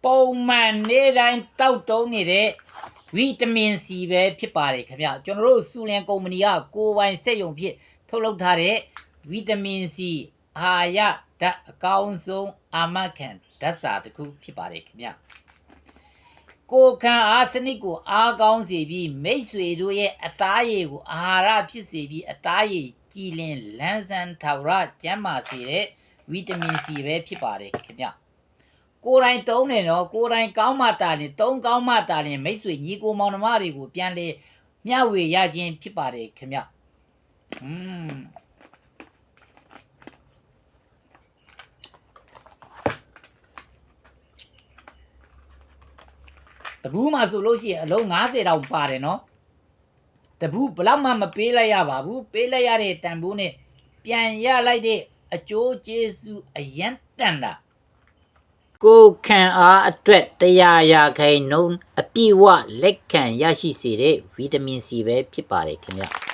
ပုံမှန်နေ့တိုင်းတောက်တုံးနေတဲ့ဗီတာမင်စီပဲဖြစ်ပါတယ်ခင်ဗျကျွန်တော်တို့စူလန်ကုမ္ပဏီကကိုယ်ပိုင်စက်ရုံဖြစ်ထုတ်လုပ်ထားတဲ့ဗီတာမင်စီအာရဓာတ်အကောင်းဆုံးအာမခံဓာတ်စာတစ်ခုဖြစ်ပါတယ်ခင်ဗျကိုခံအားစနစ်ကိုအားကောင်းစေပြီးမိတ်ဆွေတို့ရဲ့အသားရည်ကိုအာဟာရဖြစ်စေပြီးအသားရည်ကြည်လင်လန်းဆန်းထာဝရကျန်းမာစေတဲ့ဗီတာမင်စီပဲဖြစ်ပါတယ်ခင်ဗျကိုယ်တိုင်တုံးတယ်နော်ကိုယ်တိုင်ကောင်းမှတာရင်တုံးကောင်းမှတာရင်မိတ်ဆွေညီကိုမောင်နှမတွေကိုပြန်လေမျှဝေရခြင်းဖြစ်ပါတယ်ခင်ဗျတဘူးမှာဆိုလို့ရှိရင်အလုံး90တောင်ပါတယ်နော်တဘူးဘလောက်မှမပေးလိုက်ရပါဘူးပေးလိုက်ရတဲ့တန်ဖိုးနဲ့ပြန်ရလိုက်တဲ့အကျိုးကျေးဇူးအရန်တန်တာကိုခံအားအတွက်100%အပြည့်ဝလက်ခံရရှိစေတဲ့ဗီတာမင်စီပဲဖြစ်ပါတယ်ခင်ဗျ